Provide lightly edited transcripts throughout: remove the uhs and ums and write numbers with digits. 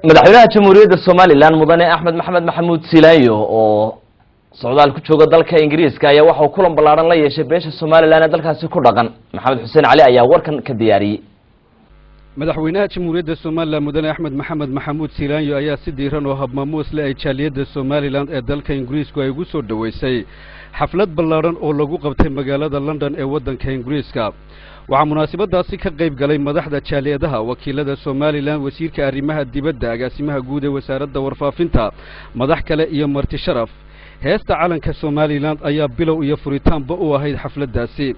madaxweynaha jamhuuriyadda Soomaaliland mudane Axmed Maxamed Maxamuud Silaayo oo socdaal ku jooga dalka Ingiriiska ayaa waxa uu kulan balaaran la yeeshay beesha Soomaaliland ee dalkaasi ku dhaqan Maxamed Xuseen Cali ayaa warkan ka diyaariyay madaxweynaha jamhuuriyadda Soomaaliland mudane Axmed Maxamed Maxamuud Silaayo ayaa si diiran oo habmaamuus leh ay jaaliyadda Soomaaliland ee dalka Ingiriiska ay ugu soo dhaweysay xaflad balaaran oo lagu qabtay magaalada London ee waddanka Ingiriiska waxaa munaasabadaasi ka qayb galay madaxda jaaliyadaha wakiilada Soomaaliland wasiirka arrimaha dibadda agaasimaha guud ee wasaaradda warfaafinta madax kale iyo marti sharaf heesta calanka Soomaaliland ayaa bilow iyo furitaanba u ahayd xafladaasi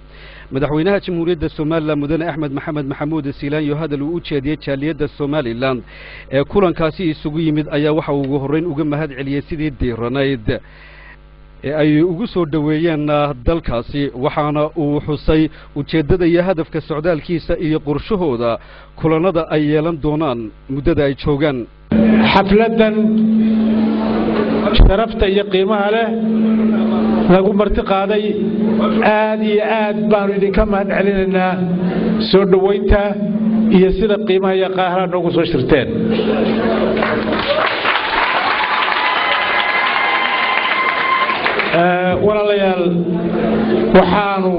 madaxweynaha jamhuuriyadda Soomaaliland mudane Axmed Maxamed Maxamuud Silaayo hadal uu u jeediyay jaaliyadda Soomaaliland ee kulankaasi isugu yimid ayaa waxa uu ugu horeyn uga mahad celiyay sidii diiranayd ay ugu soo dhaweeyeen dalkaasi waxaana uu xusay ujeedada iyo hadafka socdaalkiisa iyo qorshahooda kulanada ay yeelan doonaan muddada ay joogaan xafladan sharafta iyo qiimaha leh lagu marti qaaday aad iyo aad baanu idinka mahad celinaynaa soo dhaweynta iyo sida qiimaha iyo qaahara noogu soo shirteen walaalayaal waxaanu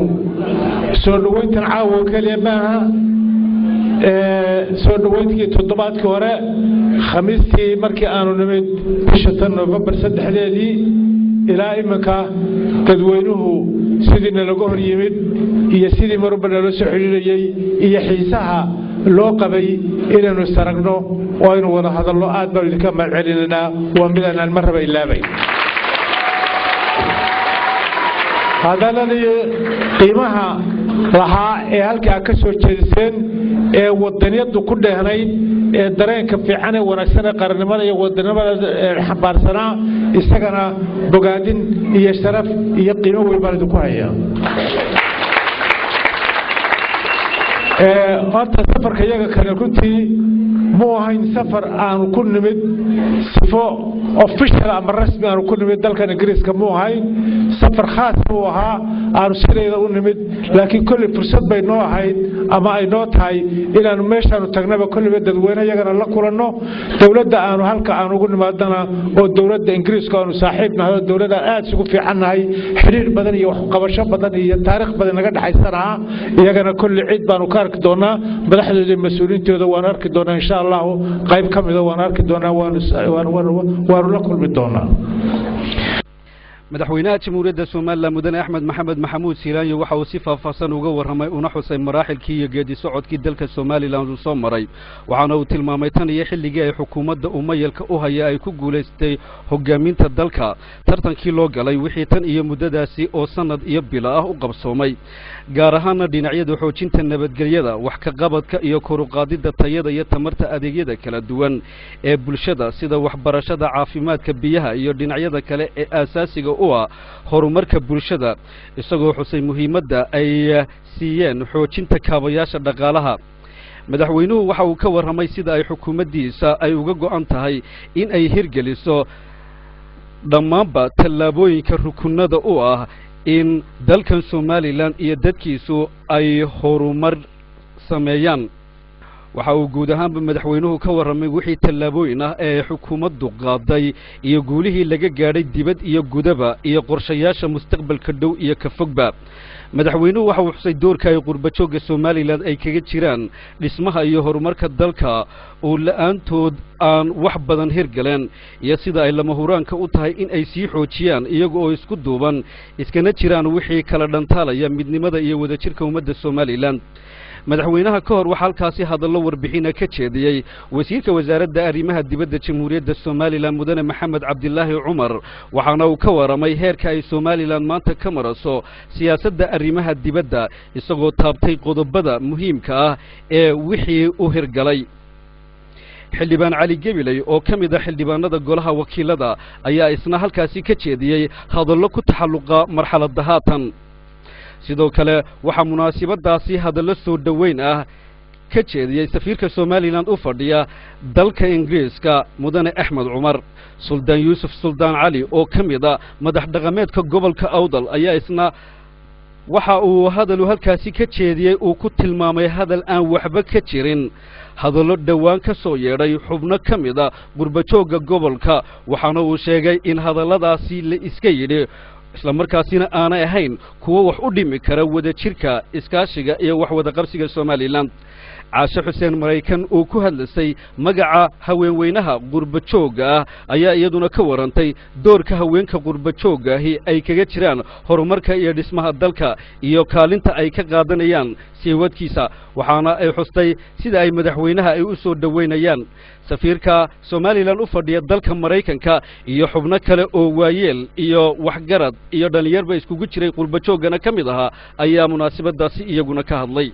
soo dhaweyntan caawa kaliya maaha soo dhaweyntii toddobaadkii hore khamiistii markii aanu nimid bisha November 3deedii ilaa iminka dadweynuhu sidii laga hor yimid iyo sidii marba loo soo xiriirayay iyo xiisaha loo qabay inaanu saragno oo aynu wada hadallo aad baan idinka mahad celinaynaa waa mid aan marba ilaabay hadalladii qiimaha lahaa ee halka ka soo jeediseen ee wadaniyadu ku dheehnayd ee dareenka fiican ee wanaagsan ee qarannimada iyo wadanimada xambaarsanaa isagana bogaadin iyo sharaf iyo qiimo weyn baan idinku hayaa horta safarka iyaga kale runtii muu ahayn safar aanu ku nimid sifo official ama rasmi aanu ku nimid dalkan Ingiriiska muu ahayn safar khaas uu ahaa aanu sideeda u nimid laakiin kulli fursad bay noo ahayd ama ay noo tahay inaanu meeshaanu tagnaba kulliba dadweyne iyagana la kulanno dawladda aanu halka aanu ugu nimaadana oo dawladda Ingiriiska aanu saaxiib nahay oo dawladda aad ugu fiicannahay xiriir badan iyo wax qabasho badan iyo taariikh badan naga dhaxaysanaa iyagana kulli cid baanu ka arki doonaa madaxdooda mas'uuliyiintooda waan arki doonaa insha Allah qayb kamid ah waan arki doonaa waan la kulmi doonaa madaxweynaha jamhuuriyadda Soomaaliland mudane Axmed Maxamed Maxamuud Silaayo waxa uu si faahfaahsan uga warramay una xusay maraaxilkii iyo geedi socodkii dalka Soomaaliland uu soo maray waxaana uu tilmaamay tan iyo xilligii ay xukuumadda umayalka u hayay ay ku guuleystay hogaaminta dalka tartankii loo galay wixii tan iyo muddadaasi oo sanad iyo bilo ah u qabsoomay gaar ahaan dhinacyada xoojinta nabadgelyada wax ka qabadka iyo kor u qaadida tayada iyo tamarta adeegyada kala duwan ee bulshada sida waxbarashada caafimaadka biyaha iyo dhinacyada kale ee aasaasiga u ah horumarka bulshada isagoo xusay muhiimadda ay siiyeen xoojinta kaabayaasha dhaqaalaha madaxweynuhu waxa uu ka warramay sida ay xukuumaddiisa ay uga go'an tahay in ay hirgeliso dhammaanba tallaabooyinka rukunada u ah in dalkan Soomaaliland iyo dadkiisu ay horumar sameeyaan waxa uu guud ahaanba madaxweynuhu ka warramay wixii tallaabooyin ah ee xukuumaddu qaaday iyo guulihii laga gaadhay dibad iyo gudaba iyo qorshayaasha mustaqbalka dhow iyo ka fogba madaxweynuhu waxa uu xusay doorka ay qurbajooga Soomaaliland ay kaga jiraan dhismaha iyo horumarka dalka oo la'aantood aan wax badan hirgaleen iyo sida ay lama huraanka u tahay in ay sii xoojiyaan iyaga oo isku duuban iskana jiraan wixii kala dhantaalaya midnimada iyo wadajirka ummadda Soomaaliland madaxweynaha ka hor waxa halkaasi hadallo warbixin ka jeediyay wasiirka wasaaradda arrimaha dibadda jamhuuriyadda Soomaaliland mudane Maxamed Cabdilaahi Cumar waxaana uu ka waramay heerka ay Soomaaliland maanta ka maraso siyaasadda arrimaha dibadda isagoo taabtay qodobada muhiimka ah ee wixii u hirgalay xildhibaan Cali Gabilay oo kamid ah xildhibaanada golaha wakiilada ayaa isna halkaasi ka jeediyay hadallo ku taxalluqa marxaladda haatan sidoo kale waxa munaasabadaasi hadallo soo dhaweyn ah ka jeediyay safiirka Soomaaliland u fadhiya dalka Ingiriiska mudane Axmed Cumar Suldaan Yuusuf Suldaan Cali oo kamid ah madax dhaqameedka gobolka Awdal ayaa isna waxa uu hadal halkaasi ka jeediyay uu ku tilmaamay hadal aan waxba ka jirin hadallo dhawaan ka soo yeedhay xubno ka mid ah gurbajooga gobolka waxaana uu sheegay in hadalladaasi la iska yidhi isla markaasina aanay ahayn kuwo wax u dhimi kara wadajirka iskaashiga iyo wax wada qabsiga Soomaaliland caashe xuseen maraykan oo ku hadlasay magaca haweenweynaha gurbajooga ah ayaa iyaduna ka warantay doorka haweenka gurbajooga ahi ay kaga jiraan horumarka iyo dhismaha dalka iyo kaalinta ay ka qaadanayaan siiwadkiisa waxaana ay xustay sida ay madaxweynaha ay u soo dhaweynayaan safiirka Soomaaliland u fadhiya dalka Mareykanka iyo xubno kale oo waayeel iyo waxgarad iyo dhalinyarba iskugu jiray qurbajoogana kamid ahaa ayaa munaasabadaasi iyaguna ka hadlay